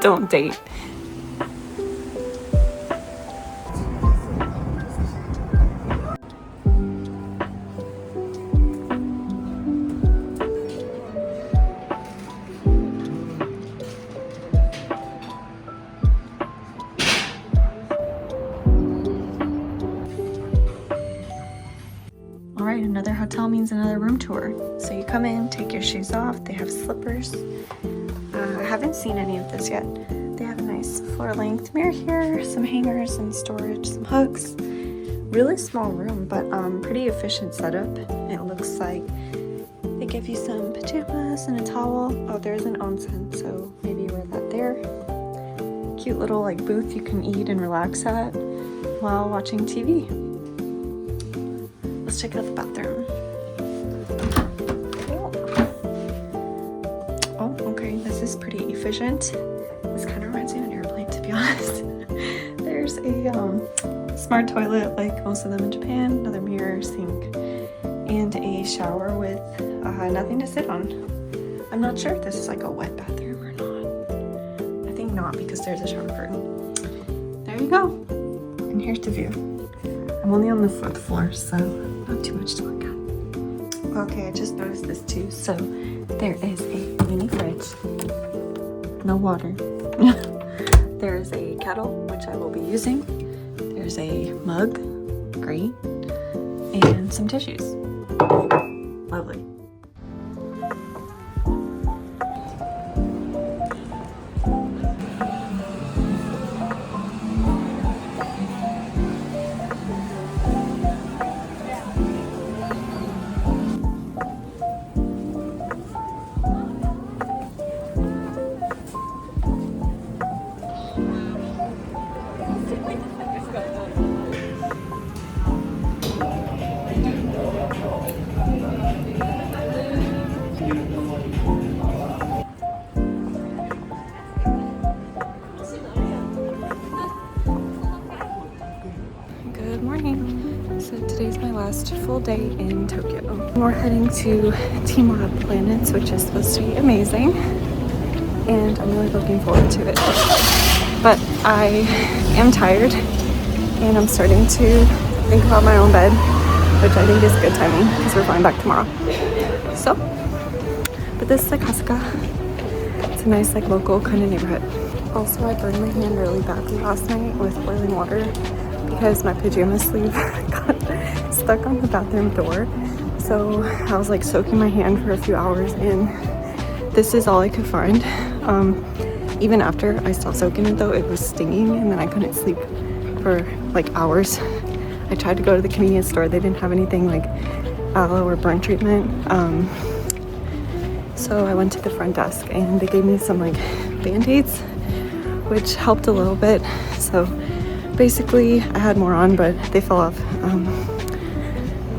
don't date. All right, another hotel means another room tour. So you come in, take your shoes off. They have slippers. I haven't seen any of this yet. They have a nice floor-length mirror here, some hangers and storage, some hooks. Really small room, but pretty efficient setup. It looks like they give you some pajamas and a towel. Oh, there's an onsen, so maybe wear that there. Cute little like booth you can eat and relax at while watching TV. Let's check out the bathroom. Oh, okay, this is pretty efficient. This kind of reminds me of an airplane, to be honest. There's a smart toilet like most of them in Japan, another mirror, sink, and a shower with nothing to sit on. I'm not sure if this is like a wet bathroom or not. I think not, because there's a shower curtain. There you go. And here's the view. I'm only on the 4th floor, so not too much to look at. Okay, I just noticed this too. So there is a mini fridge. No water. There's a kettle, which I will be using. There's a mug, great, and some tissues. Lovely. Good morning. So today's my last full day in Tokyo. We're heading to teamLabplanets, which is supposed to be amazing, and I'm really looking forward to it. But I am tired, and I'm starting to think about my own bed, which I think is good timing because we're flying back tomorrow. So, but this is Akasaka. It's a nice like local kind of neighborhood. Also, I burned my hand really badly last night with boiling water because my pajama sleeve got stuck on the bathroom door. So I was like soaking my hand for a few hours, and this is all I could find. Even after I stopped soaking it though, it was stinging, and then I couldn't sleep for like hours. I tried to go to the convenience store. They didn't have anything like aloe or burn treatment. So I went to the front desk and they gave me some like band-aids, which helped a little bit. So basically I had more on, but they fell off.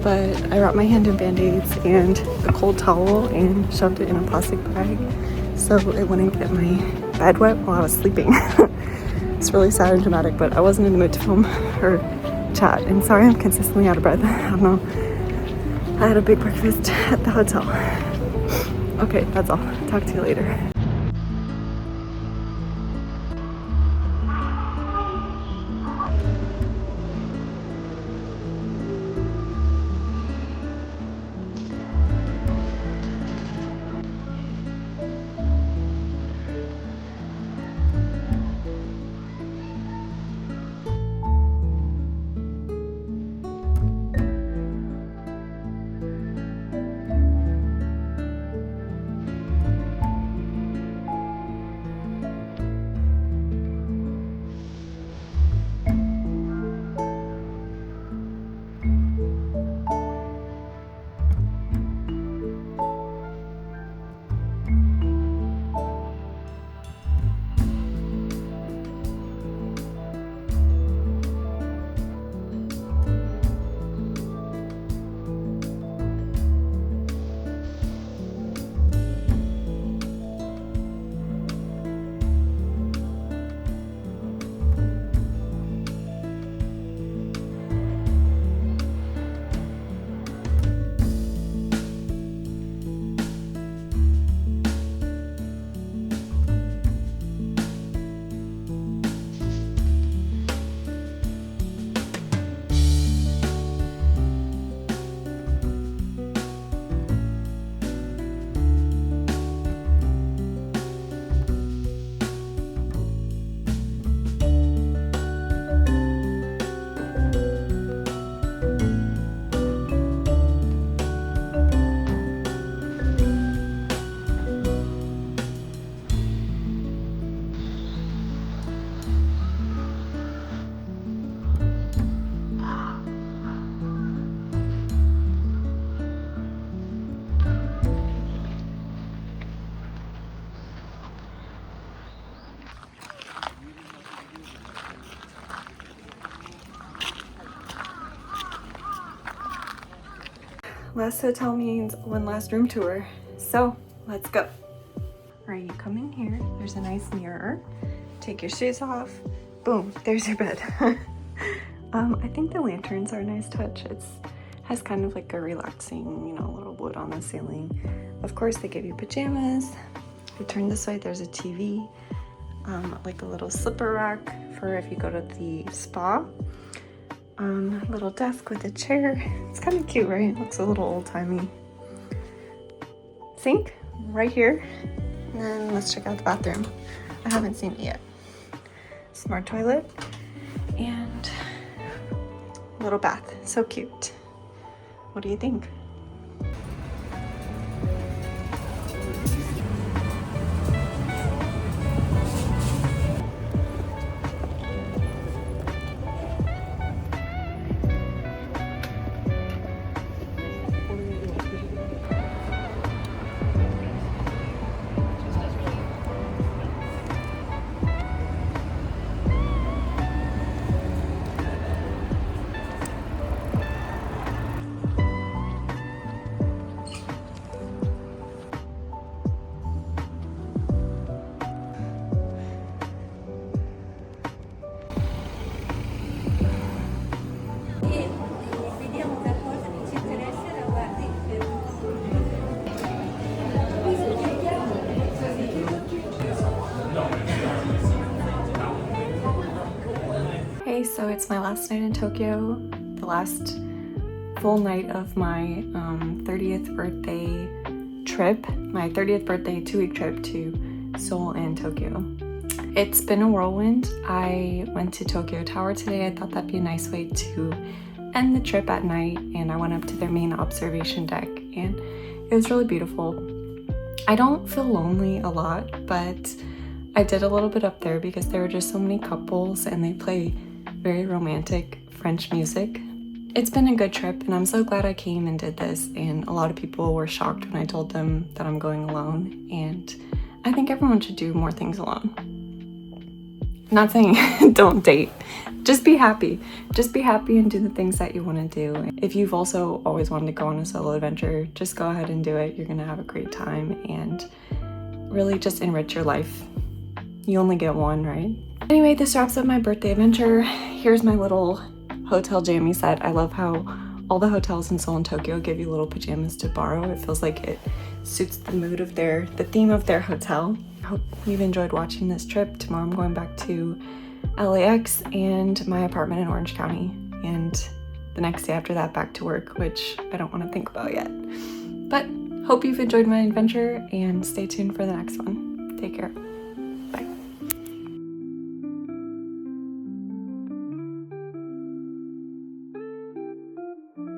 But I wrapped my hand in band-aids and a cold towel and shoved it in a plastic bag so it wouldn't get my bed wet while I was sleeping. It's really sad and dramatic, but I wasn't in the mood to film or chat. And sorry I'm consistently out of breath. I don't know. I had a big breakfast at the hotel. Okay, that's all. Talk to you later. last hotel means one last room tour. So let's go. All right, you come in here. There's a nice mirror. Take your shoes off. Boom, there's your bed. I think the lanterns are a nice touch. It has kind of like a relaxing, you know, little wood on the ceiling. Of course, they give you pajamas. If you turn this way, there's a TV, like a little slipper rack for if you go to the spa. Little desk with a chair. It's kind of cute, right? It looks a little old-timey. Sink right here. And then let's check out the bathroom. I haven't seen it yet. Smart toilet and little bath. So cute. What do you think? Hey, so it's my last night in Tokyo, the last full night of my 30th birthday trip, my 30th birthday 2-week trip to Seoul and Tokyo. It's been a whirlwind. I went to Tokyo Tower today. I thought that'd be a nice way to end the trip at night, and I went up to their main observation deck, and it was really beautiful. I don't feel lonely a lot, but I did a little bit up there because there were just so many couples and they play very romantic French music. It's been a good trip, and I'm so glad I came and did this, and a lot of people were shocked when I told them that I'm going alone, and I think everyone should do more things alone. Not saying don't date, just be happy. Just be happy and do the things that you want to do. If you've also always wanted to go on a solo adventure, just go ahead and do it. You're gonna have a great time and really just enrich your life. You only get one, right? Anyway, this wraps up my birthday adventure. Here's my little hotel jammy set. I love how all the hotels in Seoul and Tokyo give you little pajamas to borrow. It feels like it suits the mood of the theme of their hotel. I hope you've enjoyed watching this trip. Tomorrow I'm going back to LAX and my apartment in Orange County. And the next day after that, back to work, which I don't want to think about yet. But hope you've enjoyed my adventure and stay tuned for the next one. Take care.